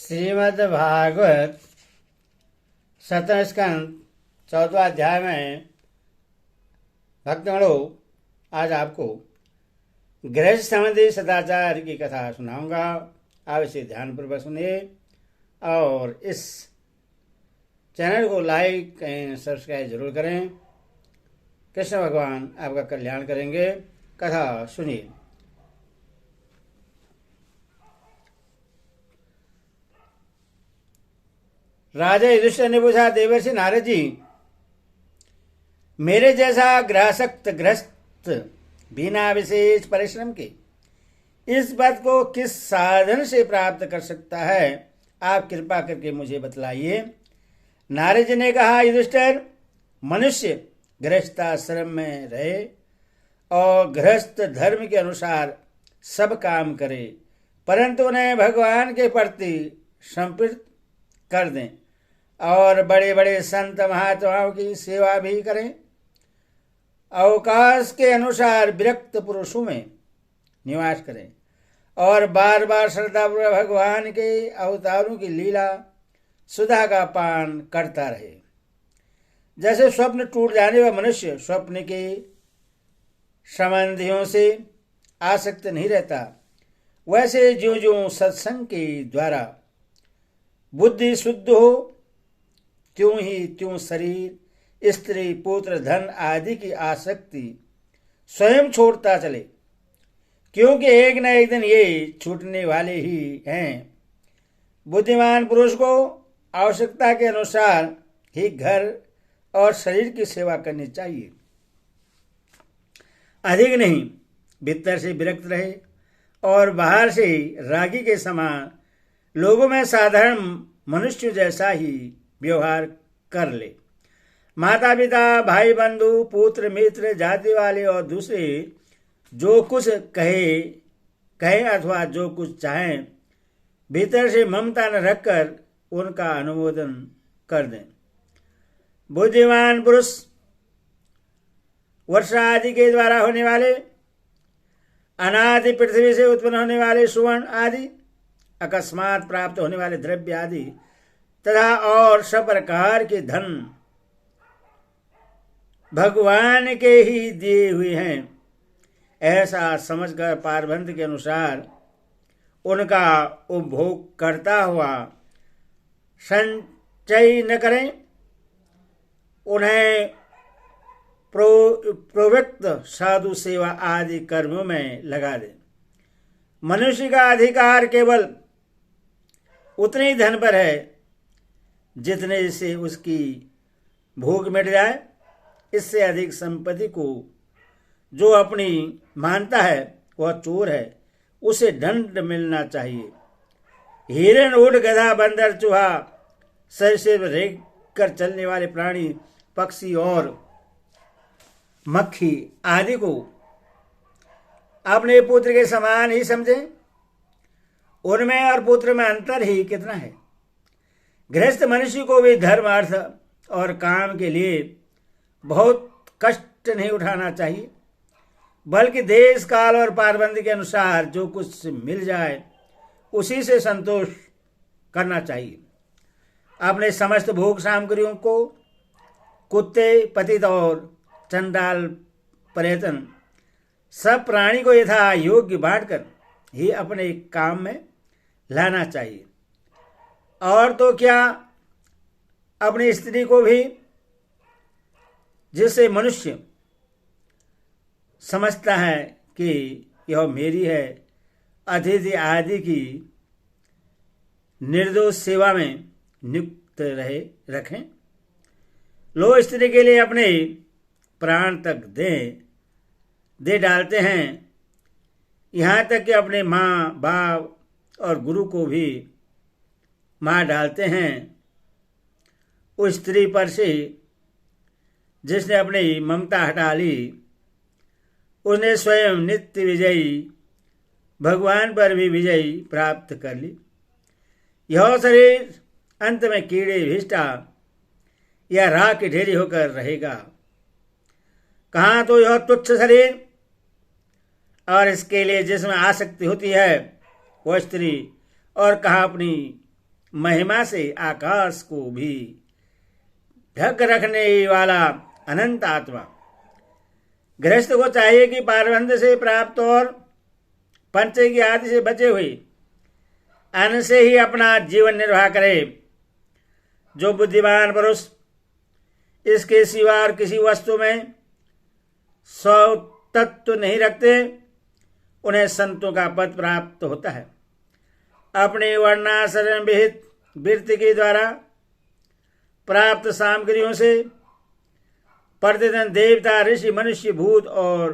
श्रीमद् भागवत 17 स्कंद 14वां अध्याय में भक्तगणों, आज आपको गृहस्थ संबंधी सदाचार की कथा सुनाऊंगा। आप इसे ध्यानपूर्वक सुनिए और इस चैनल को लाइक एंड सब्सक्राइब जरूर करें। कृष्ण भगवान आपका कल्याण करेंगे। कथा सुनिए। राजा युधिष्ठिर ने पूछा, देवर्षि नारद जी, मेरे जैसा ग्रहासक्त गृहस्थ बिना विशेष परिश्रम के इस पद को किस साधन से प्राप्त कर सकता है? आप कृपा करके मुझे बतलाइए। नारद जी ने कहा, युधिष्ठिर, मनुष्य गृहस्थाश्रम में रहे और गृहस्थ धर्म के अनुसार सब काम करे, परंतु उन्हें भगवान के प्रति समर्पित कर दें और बड़े बड़े संत महात्माओं की सेवा भी करें। अवकाश के अनुसार विरक्त पुरुषों में निवास करें और बार बार श्रद्धापूर्वक भगवान के अवतारों की लीला सुधा का पान करता रहे। जैसे स्वप्न टूट जाने वाला मनुष्य स्वप्न के संबंधियों से आसक्त नहीं रहता, वैसे ज्यों ज्यों सत्संग के द्वारा बुद्धि शुद्ध हो, त्यों ही त्यों शरीर, स्त्री, पुत्र, धन आदि की आसक्ति स्वयं छोड़ता चले, क्योंकि एक न एक दिन ये छूटने वाले ही हैं। बुद्धिमान पुरुष को आवश्यकता के अनुसार ही घर और शरीर की सेवा करनी चाहिए, अधिक नहीं। भीतर से विरक्त रहे और बाहर से रागी के समान लोगों में साधारण मनुष्य जैसा ही व्यवहार कर ले। माता पिता, भाई बंधु, पुत्र मित्र, जाति वाले और दूसरे जो कुछ कहे अथवा जो कुछ चाहें, भीतर से ममता न रखकर उनका अनुमोदन कर दें। बुद्धिमान पुरुष वर्षा आदि के द्वारा होने वाले, अनादि पृथ्वी से उत्पन्न होने वाले सुवर्ण आदि, अकस्मात प्राप्त होने वाले द्रव्य आदि तथा और सब प्रकार के धन भगवान के ही दिए हुए हैं, ऐसा समझकर पारबंध के अनुसार उनका उपभोग करता हुआ संचय न करें। उन्हें प्रोक्त साधु सेवा आदि कर्मों में लगा दें। मनुष्य का अधिकार केवल उतने ही धन पर है जितने से उसकी भूख मिट जाए। इससे अधिक संपत्ति को जो अपनी मानता है वह चोर है, उसे दंड मिलना चाहिए। हिरण, ऊंट, गधा, बंदर, चूहा, सरिसृप, रेंग कर चलने वाले प्राणी, पक्षी और मक्खी आदि को अपने पुत्र के समान ही समझें। उनमें और पुत्र में अंतर ही कितना है। गृहस्थ मनुष्य को भी धर्म, अर्थ और काम के लिए बहुत कष्ट नहीं उठाना चाहिए, बल्कि देश काल और पारबंदी के अनुसार जो कुछ मिल जाए उसी से संतोष करना चाहिए। अपने समस्त भोग सामग्रियों को कुत्ते, पतित और चंडाल पर्यटन सब प्राणी को यथा योग्य बांटकर ही अपने काम में लाना चाहिए। और तो क्या, अपनी स्त्री को भी, जिससे मनुष्य समझता है कि यह मेरी है, अतिथि आदि की निर्दोष सेवा में नियुक्त रखें। लोग स्त्री के लिए अपने प्राण तक दे डालते हैं, यहाँ तक कि अपने माँ बाप और गुरु को भी मार डालते हैं। उस स्त्री पर से जिसने अपनी ममता हटा ली, उसने स्वयं नित्य विजयी भगवान पर भी विजयी प्राप्त कर ली। यह शरीर अंत में कीड़े, विष्ठा या राख की ढेरी होकर रहेगा। कहाँ तो यह तुच्छ शरीर और इसके लिए जिसमें आसक्ति होती है वह स्त्री, और कहाँ अपनी महिमा से आकाश को भी ढक रखने वाला अनंत आत्मा। गृहस्थ को चाहिए कि पारबंध से प्राप्त और पंच की आदि से बचे हुए अन्न से ही अपना जीवन निर्वाह करे। जो बुद्धिमान पुरुष इसके सिवा और किसी वस्तु में स्व तत्व नहीं रखते, उन्हें संतों का पद प्राप्त होता है। अपने वर्णाश्रम विहित वृत्ति के द्वारा प्राप्त सामग्रियों से प्रतिदिन देवता, ऋषि, मनुष्य, भूत और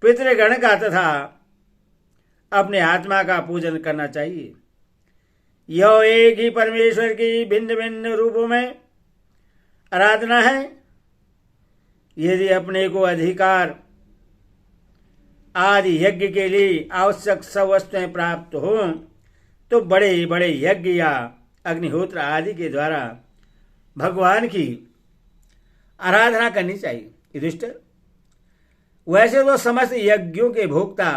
पितृगण का तथा अपने आत्मा का पूजन करना चाहिए। यह एक ही परमेश्वर की भिन्न भिन्न रूपों में आराधना है। यदि अपने को अधिकार आदि यज्ञ के लिए आवश्यक सब वस्तुएं प्राप्त हो तो बड़े बड़े यज्ञ या अग्निहोत्र आदि के द्वारा भगवान की आराधना करनी चाहिए। युधिष्ठिर, वैसे तो समस्त यज्ञों के भोक्ता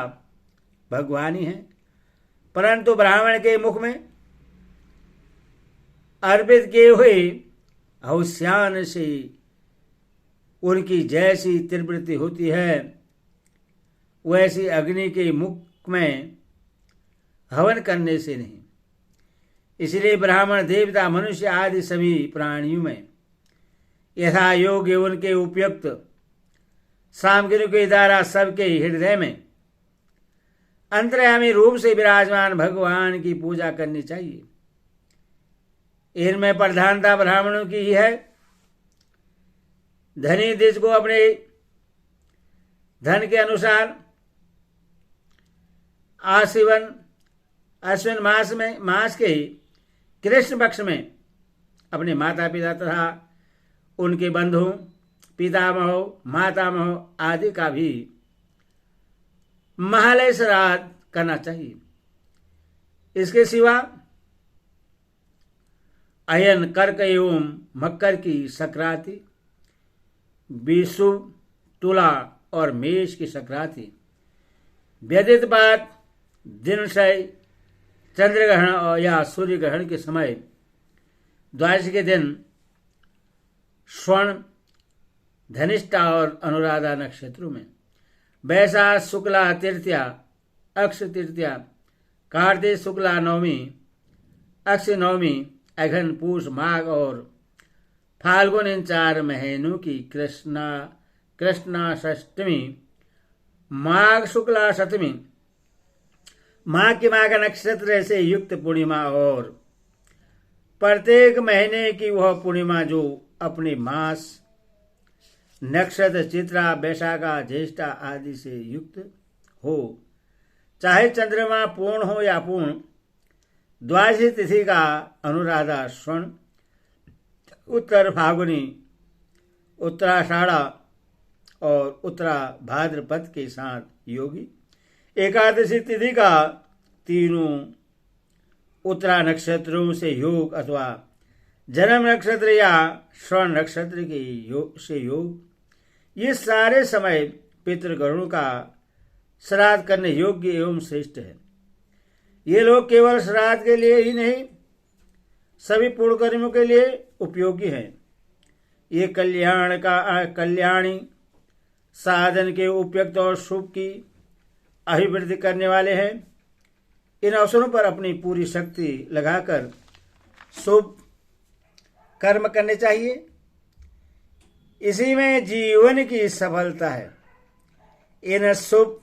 भगवान ही हैं, परंतु ब्राह्मण के मुख में अर्पित किए हुए हवस्यान से उनकी जैसी तीव्रता होती है, वैसी अग्नि के मुख में हवन करने से नहीं। इसलिए ब्राह्मण, देवता, मनुष्य आदि सभी प्राणियों में यथा योग्य उनके उपयुक्त सामग्री के द्वारा सबके हृदय में अंतर्यामी रूप से विराजमान भगवान की पूजा करनी चाहिए। इनमें प्रधानता ब्राह्मणों की ही है। धनी देश को अपने धन के अनुसार अश्विन मास के कृष्ण पक्ष में अपने माता पिता तथा उनके बंधु, पितामह, मातामह आदि का भी महालय श्राद्ध करना चाहिए। इसके सिवा अयन, कर्क एवं मकर की संक्रांति, विषु, तुला और मेष की संक्रांति, व्यतीतपात, दिनशय, चंद्रग्रहण और या सूर्य ग्रहण के समय, द्वादशी के दिन स्वर्ण, धनिष्ठा और अनुराधा नक्षत्रों में, वैशाख शुक्ला तृतीया, अक्ष तृतीया, कार्तिक शुक्ला नवमी, अक्ष नवमी, अघन, पूष, माघ और फाल्गुन, इन 4 महीनों की कृष्णा षष्टमी, माघ शुक्ला सप्तमी, माघ की माघ नक्षत्र से युक्त पूर्णिमा और प्रत्येक महीने की वह पूर्णिमा जो अपने मास नक्षत्र चित्रा, वैशाखा, ज्येष्ठा आदि से युक्त हो, चाहे चंद्रमा पूर्ण हो या पूर्ण। द्वादशी तिथि का अनुराधा स्वर्ण, उत्तर फाल्गुनी, उत्तराषाढ़ा और उत्तरा भाद्रपद के साथ योगी। एकादशी तिथि का तीनों उत्तरा नक्षत्रों से योग अथवा जन्म नक्षत्र या स्वर्ण नक्षत्र के योग से योग। ये सारे समय पितृगणों का श्राद्ध करने योग्य एवं श्रेष्ठ है। ये लोग केवल श्राद्ध के लिए ही नहीं, सभी पूर्ण कर्मों के लिए उपयोगी हैं। ये कल्याणी साधन के उपयुक्त और शुभ की अभिवृद्धि करने वाले हैं। इन अवसरों पर अपनी पूरी शक्ति लगाकर शुभ कर्म करने चाहिए। इसी में जीवन की सफलता है। इन शुभ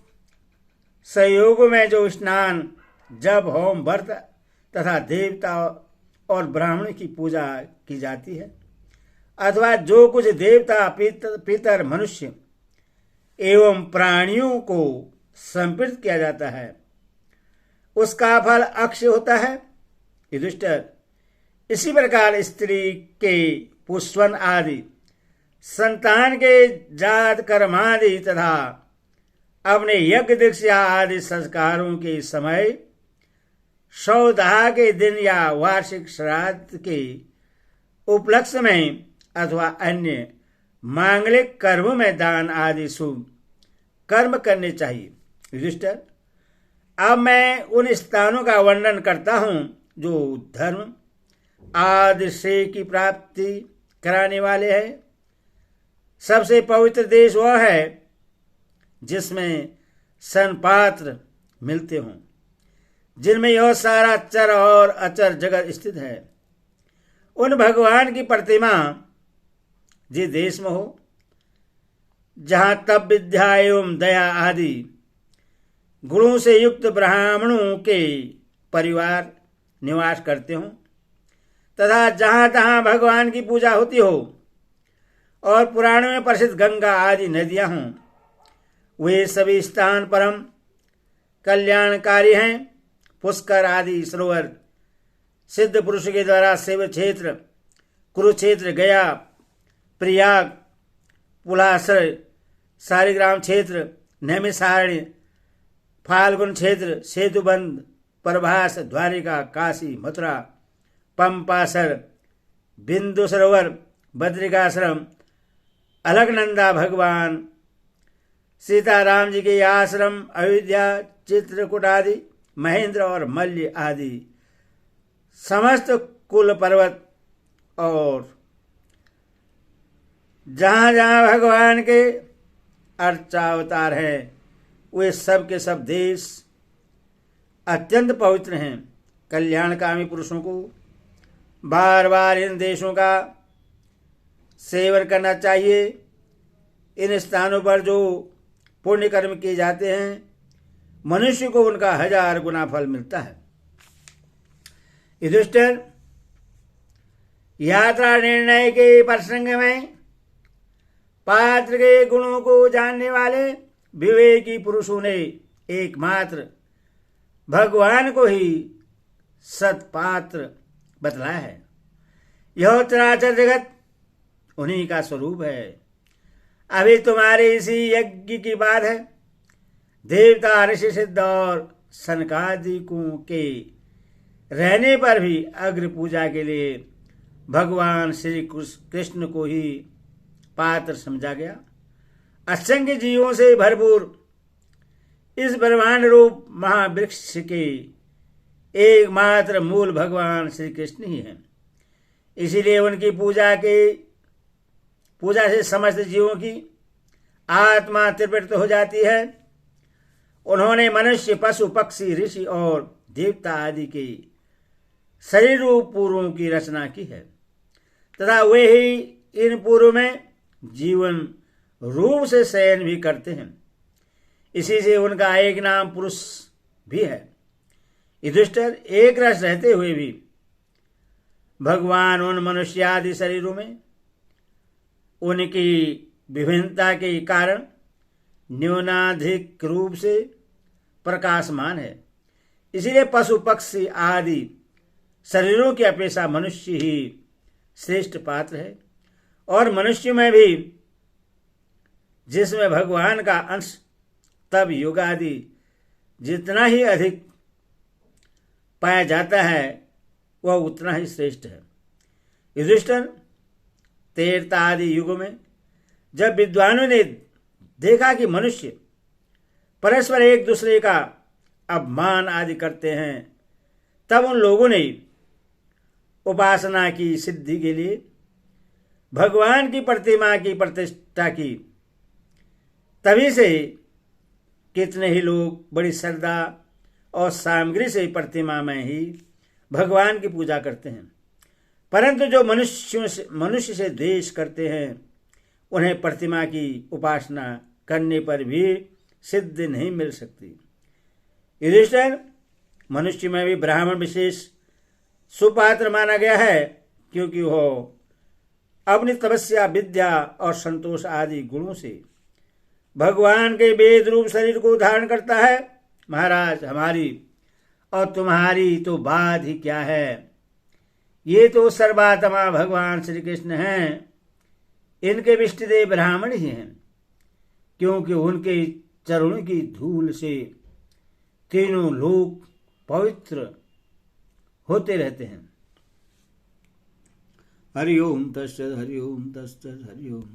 संयोग में जो स्नान, जप, होम, व्रत तथा देवता और ब्राह्मण की पूजा की जाती है, अथवा जो कुछ देवता, पितर, मनुष्य एवं प्राणियों को समर्पित किया जाता है, उसका फल अक्षय होता है। युधिष्ठिर, इसी प्रकार स्त्री के पुष्पन आदि, संतान के जात कर्मादि तथा अपने यज्ञ दीक्षा आदि संस्कारों के समय, सौदाह के दिन या वार्षिक श्राद्ध के उपलक्ष्य में अथवा अन्य मांगलिक कर्मों में दान आदि शुभ कर्म करने चाहिए। युधिष्ठिर, अब मैं उन स्थानों का वर्णन करता हूं जो धर्म आदि श्रेय की प्राप्ति कराने वाले हैं। सबसे पवित्र देश वह है जिसमें सन्पात्र मिलते हों, जिनमें यह सारा चर और अचर जगत स्थित है। उन भगवान की प्रतिमा जिस देश में हो, जहां तप विद्या एवं दया आदि गुणों से युक्त ब्राह्मणों के परिवार निवास करते हों, तथा जहां तहां भगवान की पूजा होती हो और पुराणों में प्रसिद्ध गंगा आदि नदियां हों, वे सभी स्थान परम कल्याणकारी हैं। पुष्कर आदि सरोवर, सिद्ध पुरुष के द्वारा सेव क्षेत्र, कुरुक्षेत्र, गया, प्रयाग, पुलासर, शालिग्राम क्षेत्र, नैमिषारण्य, फाल्गुन क्षेत्र, सेतुबंध, प्रभास, द्वारिका, काशी, मथुरा, पंपासर, बिंदु सरोवर, बद्रिकाश्रम, अलकनंदा भगवान सीताराम जी के आश्रम, अयोध्या, चित्रकूट आदि, महेंद्र और मल्य आदि समस्त कुल पर्वत और जहां जहां भगवान के अर्चावतार हैं, वे सब के सब देश अत्यंत पवित्र हैं। कल्याणकामी पुरुषों को बार बार इन देशों का सेवन करना चाहिए। इन स्थानों पर जो पुण्य कर्म किए जाते हैं, मनुष्य को उनका 1000 गुना फल मिलता है। युधिष्ठिर, यात्रा निर्णय के प्रसंग में पात्र के गुणों को जानने वाले विवेकी पुरुषों ने एकमात्र भगवान को ही सत्पात्र बतलाया है। यह चराचर जगत उन्हीं का स्वरूप है। अभी तुम्हारे इसी यज्ञ की बात है। देवता, ऋषि, सिद्ध और सनकादिकों के रहने पर भी अग्र पूजा के लिए भगवान श्री कृष्ण को ही पात्र समझा गया। असंख्य जीवों से भरपूर इस ब्रह्मांड रूप महावृक्ष के एकमात्र मूल भगवान श्री कृष्ण ही हैं। इसीलिए उनकी पूजा से समस्त जीवों की आत्मा तृप्त हो जाती है। उन्होंने मनुष्य, पशु, पक्षी, ऋषि और देवता आदि के शरीर रूप पूर्वों की रचना की है तथा वे ही इन पूर्व में जीवन रूप से शयन भी करते हैं। इसी से उनका एक नाम पुरुष भी है। युधिष्ठिर, एक रस रहते हुए भी भगवान उन मनुष्य आदि शरीरों में उनकी विभिन्नता के कारण न्यूनाधिक रूप से प्रकाशमान है। इसीलिए पशु, पक्षी आदि शरीरों की अपेक्षा मनुष्य ही श्रेष्ठ पात्र है। और मनुष्य में भी जिसमें भगवान का अंश, तब युग आदि जितना ही अधिक पाया जाता है, वह उतना ही श्रेष्ठ है। युधिष्ठिर, त्रेता आदि युगों में जब विद्वानों ने देखा कि मनुष्य परस्पर एक दूसरे का अपमान आदि करते हैं, तब उन लोगों ने उपासना की सिद्धि के लिए भगवान की प्रतिमा की प्रतिष्ठा की। तभी से कितने ही लोग बड़ी श्रद्धा और सामग्री से प्रतिमा में ही भगवान की पूजा करते हैं, परंतु जो मनुष्य से द्वेष करते हैं, उन्हें प्रतिमा की उपासना करने पर भी सिद्धि नहीं मिल सकती। युधिष्ठिर, मनुष्य में भी ब्राह्मण विशेष सुपात्र माना गया है, क्योंकि वह अपनी तपस्या, विद्या और संतोष आदि गुणों से भगवान के वेद रूप शरीर को धारण करता है। महाराज, हमारी और तुम्हारी तो बात ही क्या है। ये तो सर्वात्मा भगवान श्री कृष्ण हैं। इनके इष्टदेव ब्राह्मण ही हैं, क्योंकि उनके चरणों की धूल से तीनों लोक पवित्र होते रहते हैं। हरि ओम तत्सत्, हरि ओम तत्सत्, हरि ओम।